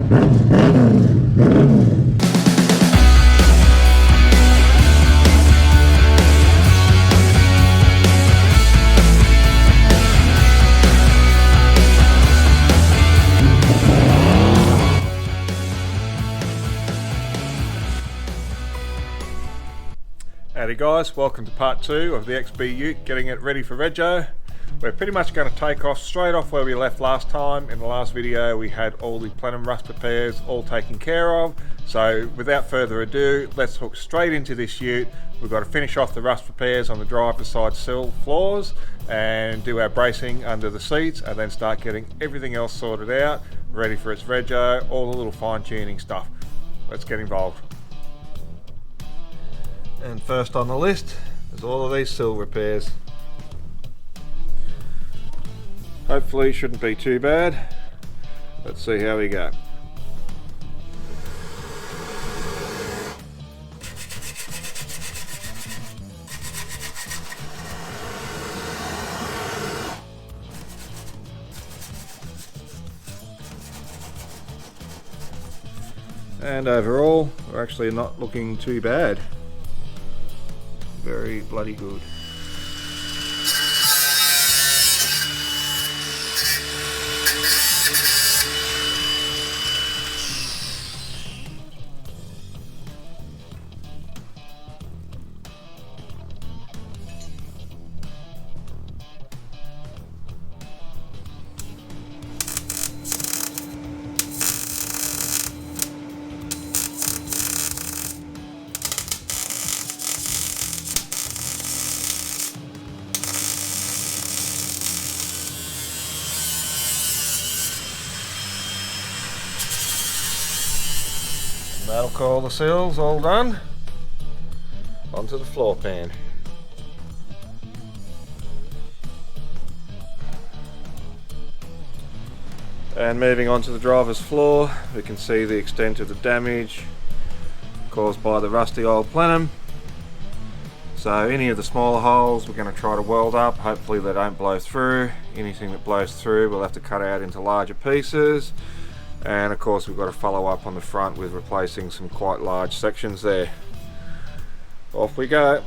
Howdy guys, welcome to part 2 of the XB Ute, getting it ready for Rego. We're pretty much going to take off straight off where we left last time. In the last video we had all the plenum rust repairs all taken care of, so without further ado, let's hook straight into this Ute. We've got to finish off the rust repairs on the driver's side sill floors and do our bracing under the seats, and then start getting everything else sorted out, ready for its Rego, all the little fine tuning stuff. Let's get involved. And first on the list is all of these sill repairs. Hopefully shouldn't be too bad. Let's see how we go. And overall, we're actually not looking too bad. Very bloody good. That'll call the sills all done. Onto the floor pan. And moving on to the driver's floor, we can see the extent of the damage caused by the rusty old plenum. So any of the smaller holes we're going to try to weld up. Hopefully they don't blow through. Anything that blows through we'll have to cut out into larger pieces. And of course we've got to follow up on the front with replacing some quite large sections there. Off we go.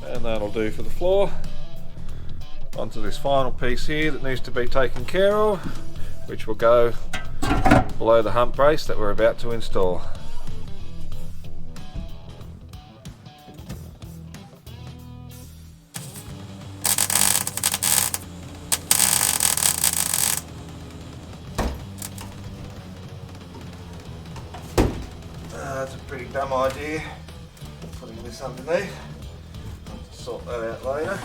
And that'll do for the floor. Onto this final piece here that needs to be taken care of, which will go below the hump brace that we're about to install. That's a pretty dumb idea, putting this underneath. Sort that out later.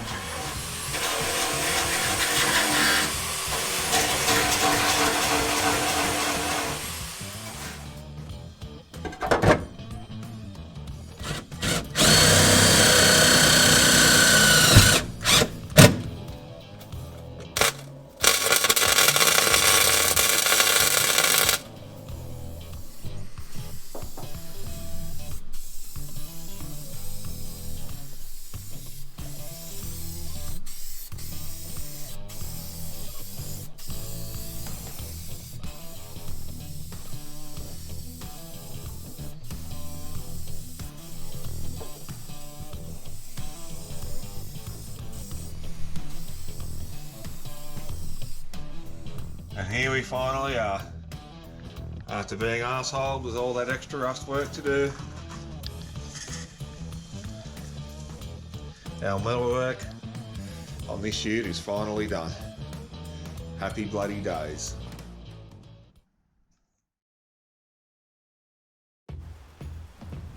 And here we finally are, after being arseholed with all that extra rust work to do. Our metalwork on this ute is finally done. Happy bloody days.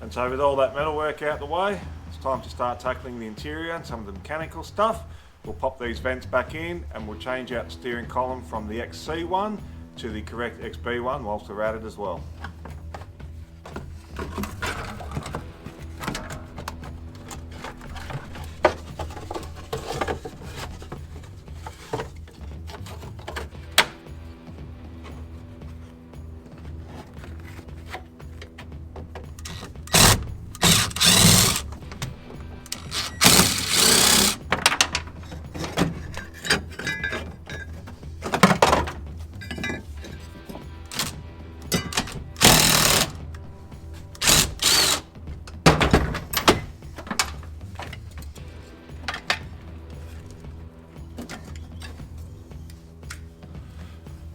And so with all that metalwork out the way, it's time to start tackling the interior and some of the mechanical stuff. We'll pop these vents back in and we'll change out the steering column from the XC one to the correct XB one whilst we're at it as well.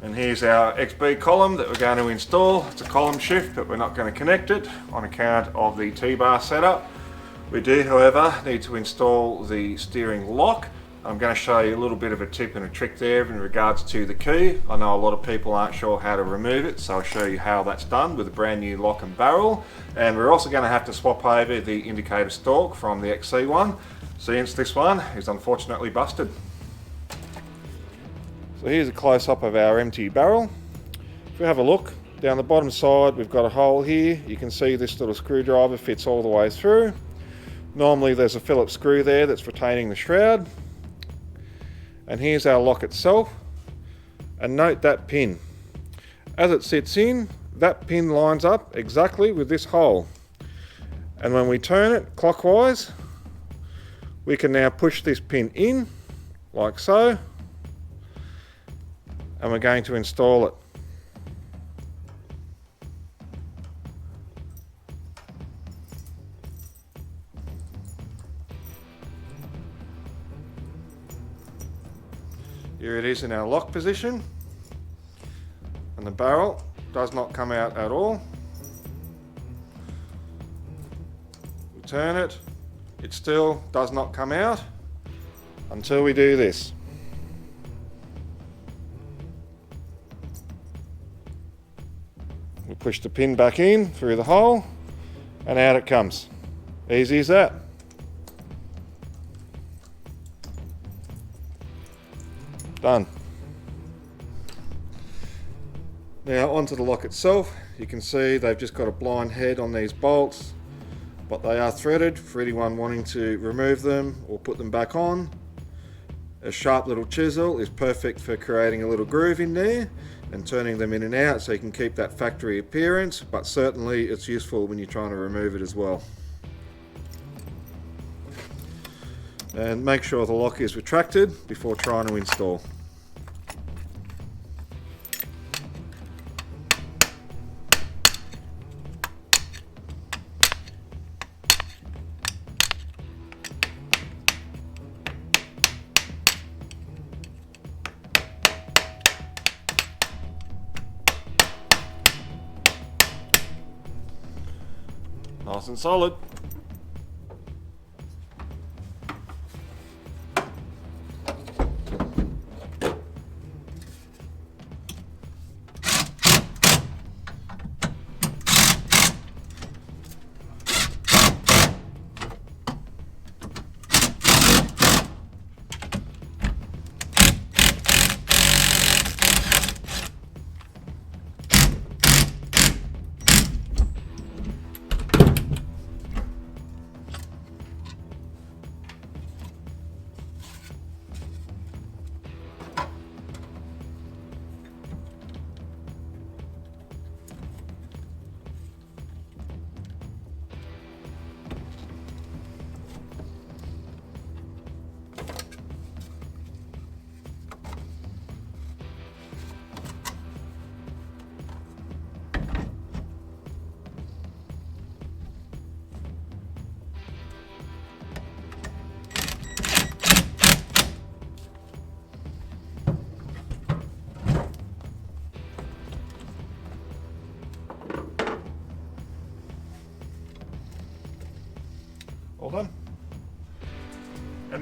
And here's our XB column that we're going to install. It's a column shift, but we're not going to connect it on account of the T-bar setup. We do, however, need to install the steering lock. I'm going to show you a little bit of a tip and a trick there in regards to the key. I know a lot of people aren't sure how to remove it, so I'll show you how that's done with a brand new lock and barrel. And we're also going to have to swap over the indicator stalk from the XC one, since this one is unfortunately busted. So here's a close-up of our empty barrel. If we have a look, down the bottom side we've got a hole here. You can see this little screwdriver fits all the way through. Normally there's a Phillips screw there that's retaining the shroud. And here's our lock itself. And note that pin. As it sits in, that pin lines up exactly with this hole. And when we turn it clockwise, we can now push this pin in, like so. And we're going to install it. Here it is in our lock position, and the barrel does not come out at all. We turn it, it still does not come out until we do this. We push the pin back in through the hole and out it comes. Easy as that. Done. Now onto the lock itself. You can see they've just got a blind head on these bolts, but they are threaded for anyone wanting to remove them or put them back on. A sharp little chisel is perfect for creating a little groove in there and turning them in and out so you can keep that factory appearance, but certainly it's useful when you're trying to remove it as well. And make sure the lock is retracted before trying to install. Nice and solid.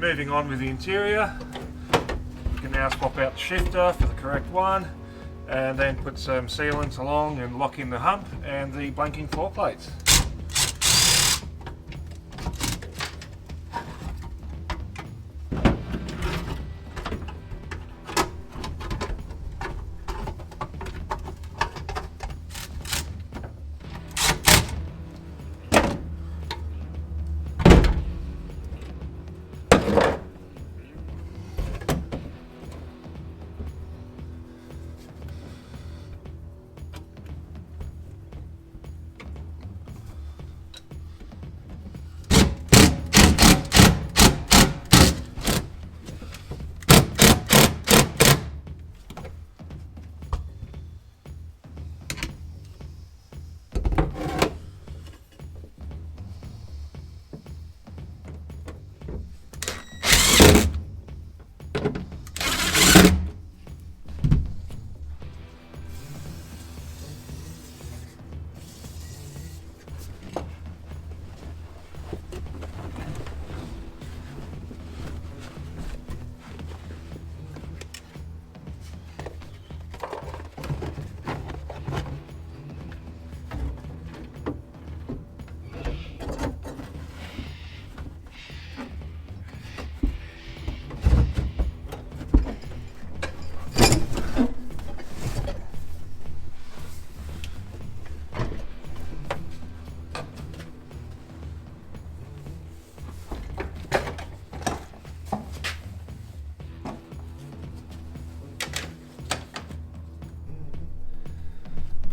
moving on with the interior, you can now swap out the shifter for the correct one, and then put some sealants along and lock in the hump and the blanking floor plates.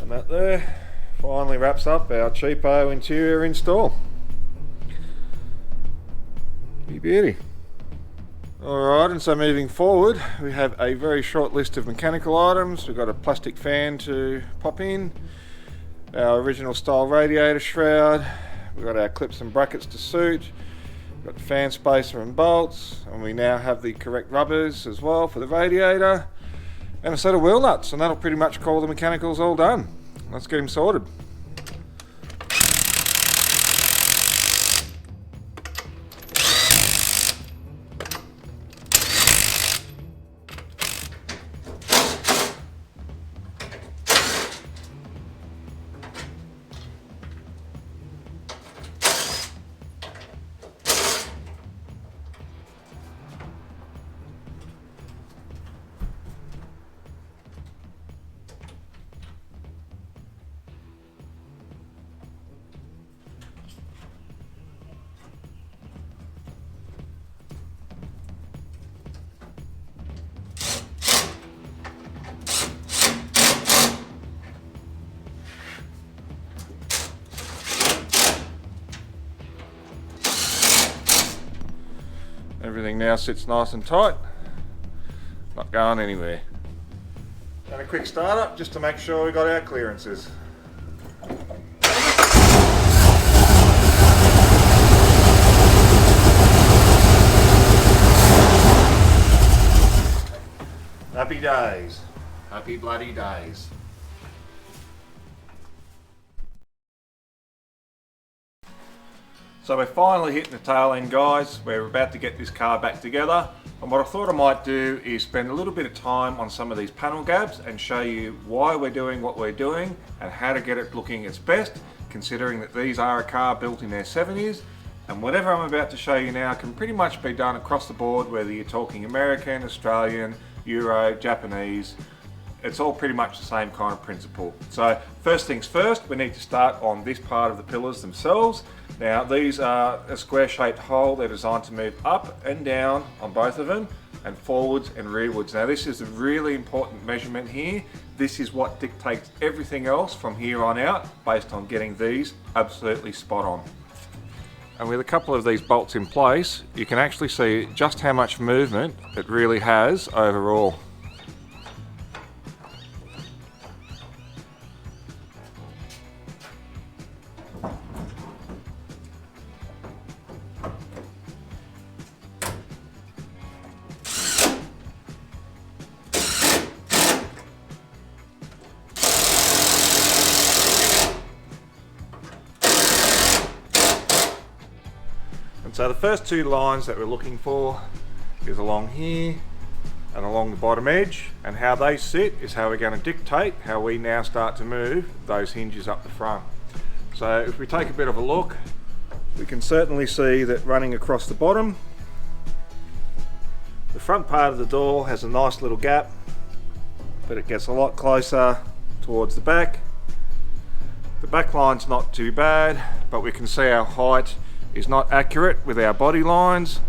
And that there finally wraps up our cheapo interior install. Beauty. Alright, and so moving forward, we have a very short list of mechanical items. We've got a plastic fan to pop in, our original style radiator shroud, we've got our clips and brackets to suit, we've got the fan spacer and bolts, and we now have the correct rubbers as well for the radiator, and a set of wheel nuts, and that'll pretty much call the mechanicals all done. Let's get him sorted. Everything now sits nice and tight, not going anywhere. And a quick start up just to make sure we got our clearances. Happy days. Happy bloody days. So we're finally hitting the tail end, guys. We're about to get this car back together, and what I thought I might do is spend a little bit of time on some of these panel gabs and show you why we're doing what we're doing and how to get it looking its best, considering that these are a car built in their 70s, and whatever I'm about to show you now can pretty much be done across the board, whether you're talking American, Australian, Euro, Japanese. It's all pretty much the same kind of principle. So first things first, we need to start on this part of the pillars themselves. Now these are a square shaped hole. They're designed to move up and down on both of them, and forwards and rearwards. Now this is a really important measurement here. This is what dictates everything else from here on out, based on getting these absolutely spot on. And with a couple of these bolts in place, you can actually see just how much movement it really has overall. And so the first two lines that we're looking for is along here and along the bottom edge, and how they sit is how we're going to dictate how we now start to move those hinges up the front. So if we take a bit of a look, we can certainly see that running across the bottom, the front part of the door has a nice little gap, but it gets a lot closer towards the back. The back line's not too bad, but we can see our height is not accurate with our body lines,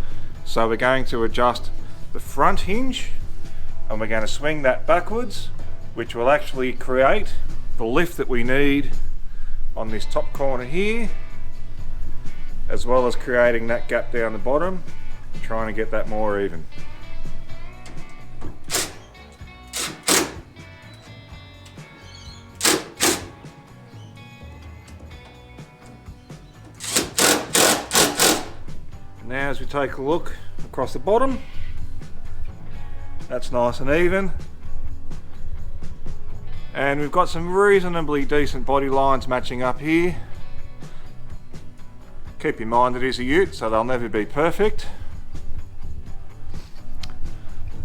so we're going to adjust the front hinge and we're going to swing that backwards, which will actually create the lift that we need on this top corner here, as well as creating that gap down the bottom, trying to get that more even. Now as we take a look across the bottom, that's nice and even, and we've got some reasonably decent body lines matching up here. Keep in mind it is a ute, so they'll never be perfect.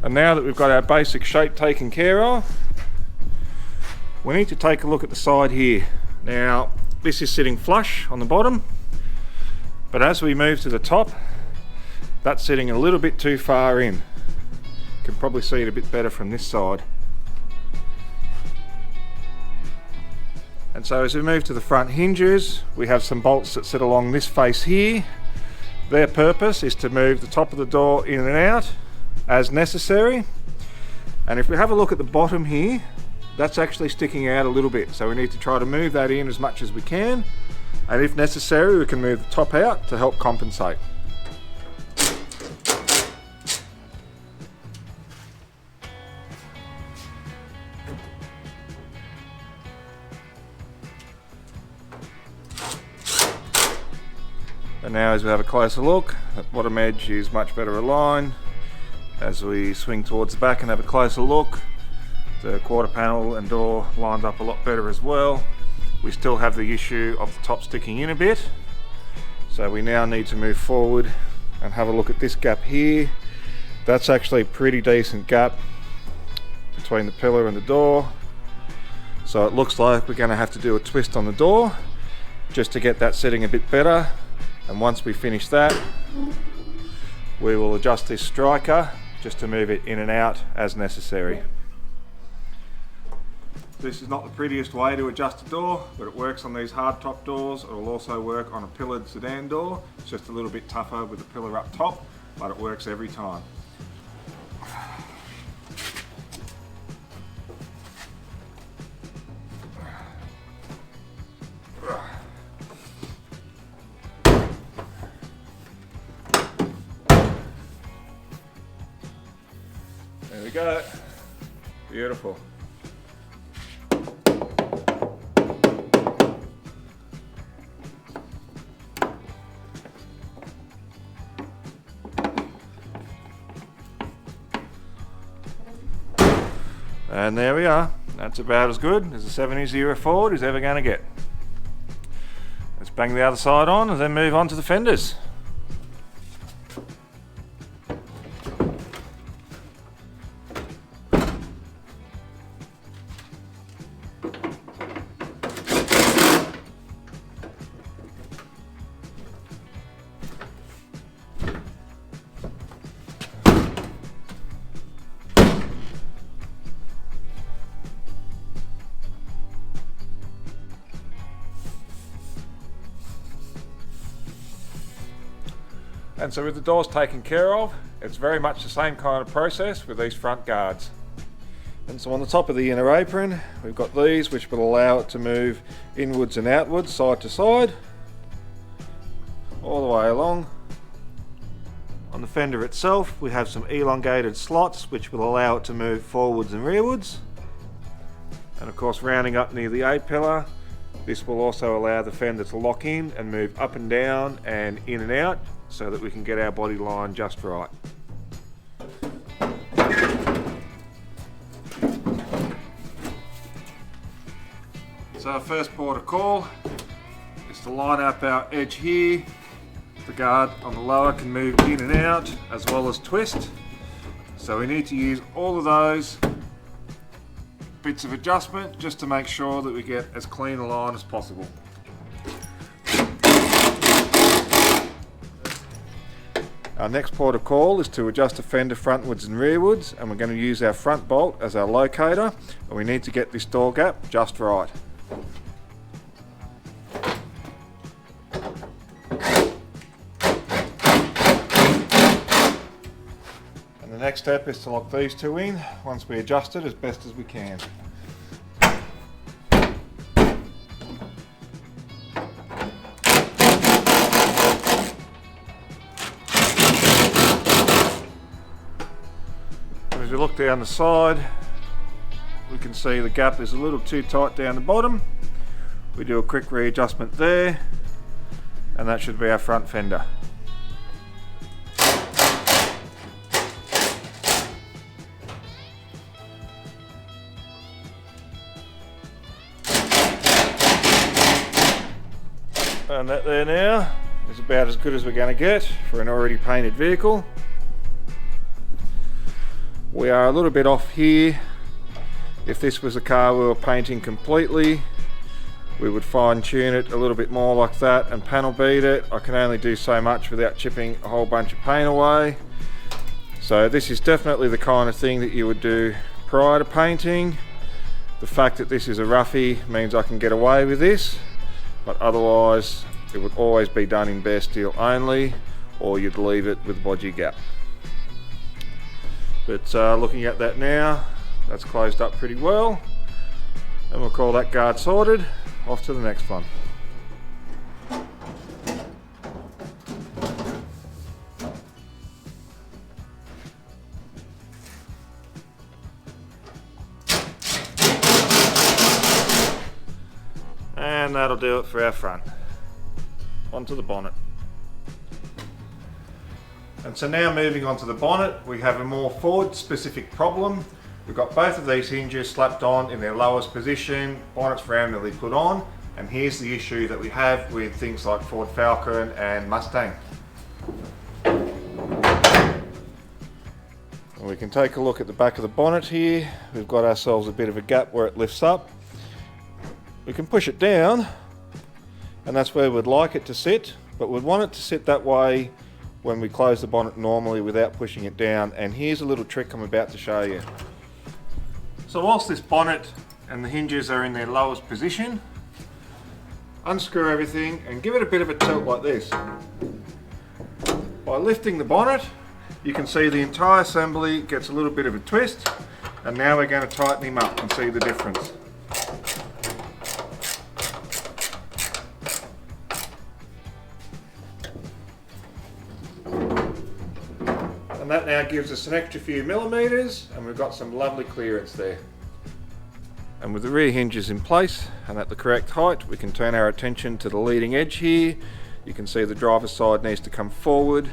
And now that we've got our basic shape taken care of, we need to take a look at the side here. Now this is sitting flush on the bottom, but as we move to the top, that's sitting a little bit too far in. You can probably see it a bit better from this side. And so as we move to the front hinges, we have some bolts that sit along this face here. Their purpose is to move the top of the door in and out as necessary. And if we have a look at the bottom here, that's actually sticking out a little bit, so we need to try to move that in as much as we can, and if necessary we can move the top out to help compensate. And now as we have a closer look, that bottom edge is much better aligned. As we swing towards the back and have a closer look, the quarter panel and door lined up a lot better as well. We still have the issue of the top sticking in a bit, so we now need to move forward and have a look at this gap here. That's actually a pretty decent gap between the pillar and the door, so it looks like we're going to have to do a twist on the door just to get that sitting a bit better. And once we finish that, we will adjust this striker just to move it in and out as necessary. This is not the prettiest way to adjust a door, but it works on these hard top doors. It will also work on a pillared sedan door. It's just a little bit tougher with the pillar up top, but it works every time. There we go. Beautiful. And there we are. That's about as good as a 70s Ford is ever going to get. Let's bang the other side on and then move on to the fenders. And so with the doors taken care of, it's very much the same kind of process with these front guards. And so on the top of the inner apron, we've got these which will allow it to move inwards and outwards, side to side, all the way along. On the fender itself, we have some elongated slots which will allow it to move forwards and rearwards. And of course, rounding up near the A-pillar, this will also allow the fender to lock in and move up and down and in and out, so that we can get our body line just right. So our first port of call is to line up our edge here The guard on the lower can move in and out as well as twist. So we need to use all of those bits of adjustment just to make sure that we get as clean a line as possible. Our next port of call is to adjust the fender frontwards and rearwards, and we're going to use our front bolt as our locator, and we need to get this door gap just right. And the next step is to lock these two in once we adjust it as best as we can. As we look down the side, we can see the gap is a little too tight down the bottom. We do a quick readjustment there, and that should be our front fender. And that there now is about as good as we're going to get for an already painted vehicle. We are a little bit off here. If this was a car we were painting completely, we would fine tune it a little bit more like that and panel beat it. I can only do so much without chipping a whole bunch of paint away. So this is definitely the kind of thing that you would do prior to painting. The fact that this is a roughie means I can get away with this, but otherwise it would always be done in bare steel only, or you'd leave it with bodgy gap. But looking at that now, that's closed up pretty well, and we'll call that guard sorted. Off to the next one. And that'll do it for our front. Onto the bonnet. And so now moving on to the bonnet, we have a more Ford specific problem. We've got both of these hinges slapped on in their lowest position, bonnet's randomly put on, and here's the issue that we have with things like Ford Falcon and Mustang. And we can take a look at the back of the bonnet here. We've got ourselves a bit of a gap where it lifts up. We can push it down, and that's where we'd like it to sit, but we'd want it to sit that way when we close the bonnet normally without pushing it down. And here's a little trick I'm about to show you. So whilst this bonnet and the hinges are in their lowest position, unscrew everything and give it a bit of a tilt like this. By lifting the bonnet, you can see the entire assembly gets a little bit of a twist, and now we're going to tighten him up and see the difference. And that now gives us an extra few millimeters, and we've got some lovely clearance there. And with the rear hinges in place and at the correct height, we can turn our attention to the leading edge here. You can see the driver's side needs to come forward,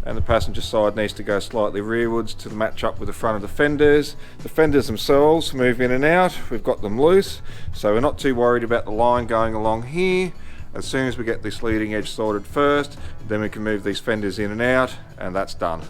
and the passenger side needs to go slightly rearwards to match up with the front of the fenders. The fenders themselves move in and out. We've got them loose, so we're not too worried about the line going along here. As soon as we get this leading edge sorted first, then we can move these fenders in and out, and that's done.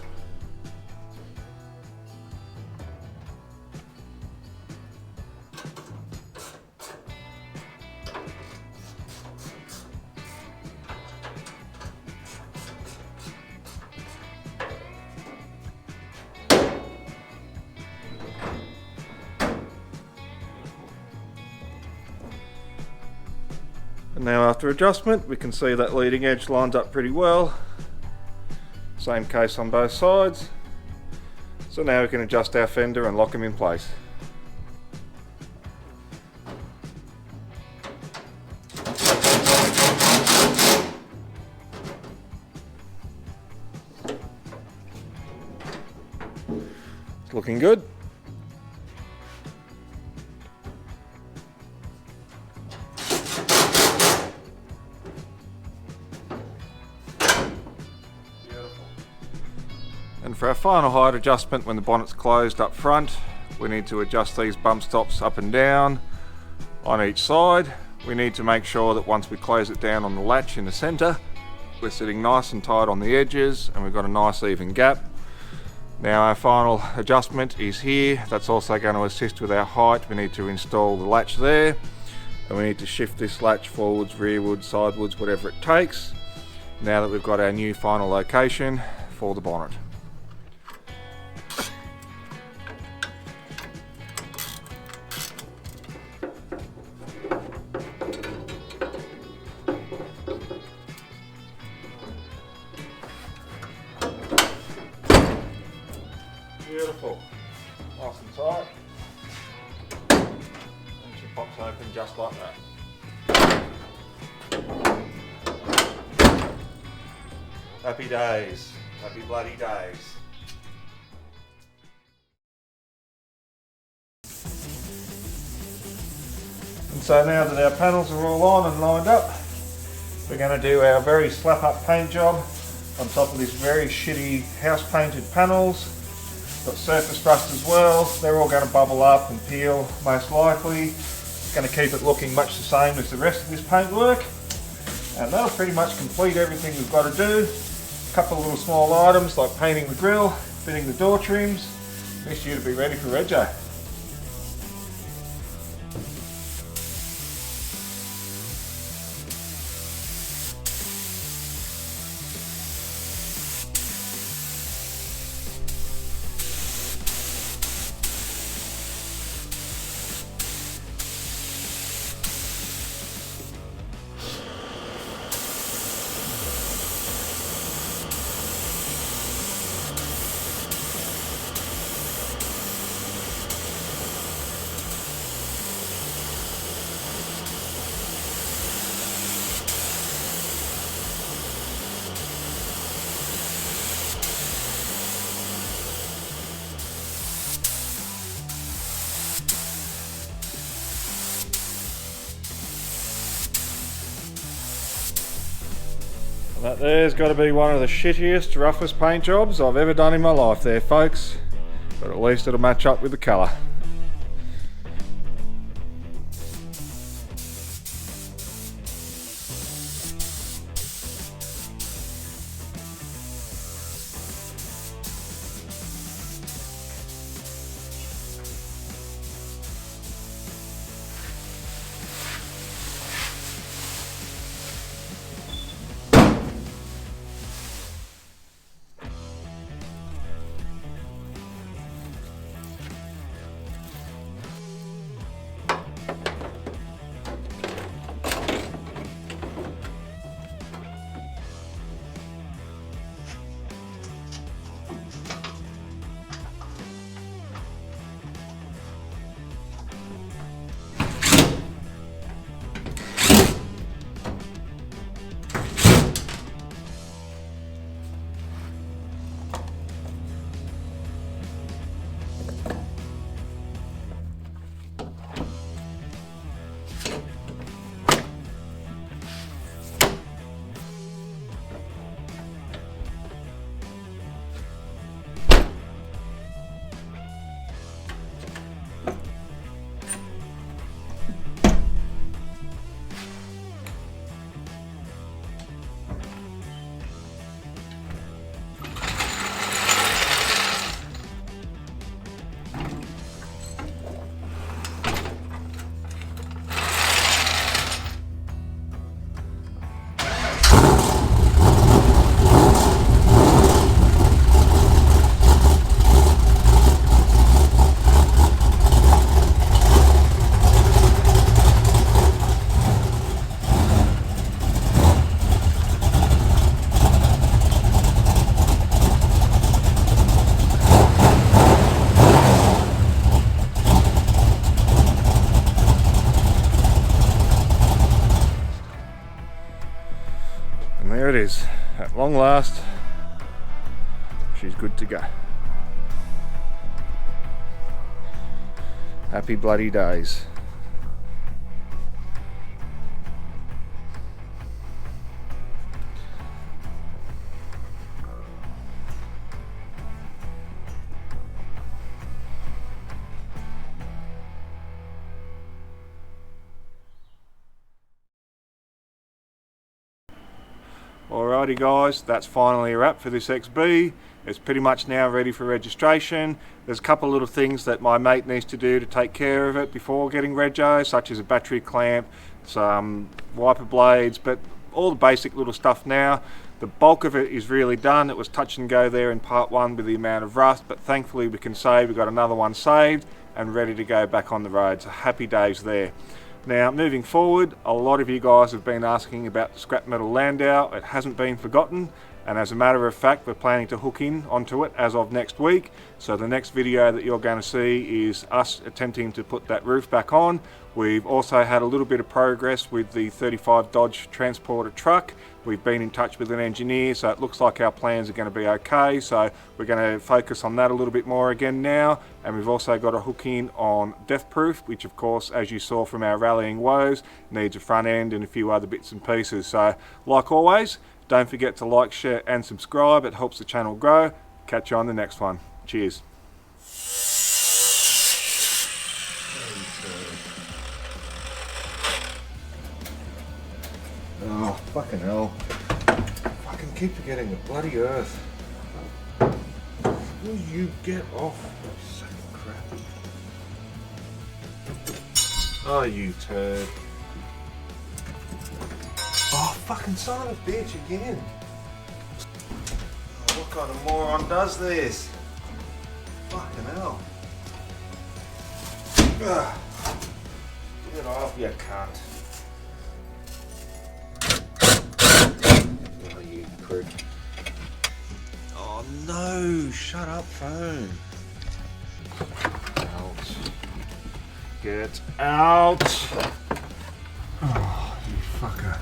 And now after adjustment, we can see that leading edge lines up pretty well. Same case on both sides. So now we can adjust our fender and lock them in place. It's looking good. And for our final height adjustment, when the bonnet's closed up front, we need to adjust these bump stops up and down on each side. We need to make sure that once we close it down on the latch in the center, we're sitting nice and tight on the edges, and we've got a nice even gap. Now our final adjustment is here. That's also going to assist with our height. We need to install the latch there, and we need to shift this latch forwards, rearwards, sidewards, whatever it takes, now that we've got our new final location for the bonnet. Beautiful, nice and tight, and she pops open just like that. Happy days, happy bloody days. And so now that our panels are all on and lined up, we're going to do our very slap up paint job on top of this very shitty house painted panels. Got surface rust as well. They're all going to bubble up and peel most likely. It's going to keep it looking much the same as the rest of this paintwork. And that'll pretty much complete everything we've got to do. A couple of little small items like painting the grill, fitting the door trims. This year to be ready for Rego. That there's got to be one of the shittiest, roughest paint jobs I've ever done in my life there, folks. But at least it'll match up with the colour. And there it is, at long last, she's good to go. Happy bloody days. Alright. Alrighty guys, that's finally a wrap for this XB. It's pretty much now ready for registration. There's a couple of little things that my mate needs to do to take care of it before getting rego, such as a battery clamp, some wiper blades, but all the basic little stuff now. The bulk of it is really done. It was touch and go there in part 1 with the amount of rust, but thankfully we can say we've got another one saved and ready to go back on the road. So happy days there. Now moving forward, a lot of you guys have been asking about the scrap metal Landau. It hasn't been forgotten, and as a matter of fact we're planning to hook in onto it as of next week. So the next video that you're going to see is us attempting to put that roof back on. We've also had a little bit of progress with the 35 Dodge Transporter truck. We've been in touch with an engineer, so it looks like our plans are going to be okay. So we're going to focus on that a little bit more again now. And we've also got a hook in on Death Proof, which of course, as you saw from our rallying woes, needs a front end and a few other bits and pieces. So like always, don't forget to like, share and subscribe. It helps the channel grow. Catch you on the next one. Cheers. Oh, fucking hell. Fucking keep forgetting the bloody earth. Will you get off, you sack of crap? Oh, you turd. Oh, fucking son of a bitch again. Oh, what kind of moron does this? Fucking hell. Ugh. Get off, you cunt. Oh, you prick. Oh no, shut up, phone. Out. Get out. Oh, you fucker.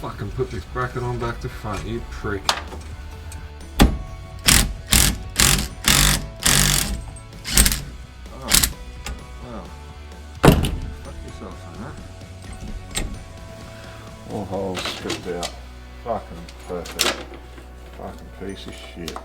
Fucking put this bracket on back to front, you prick. Oh, well. Fuck yourself, huh? All holes stripped out. Fucking perfect. Fucking piece of shit.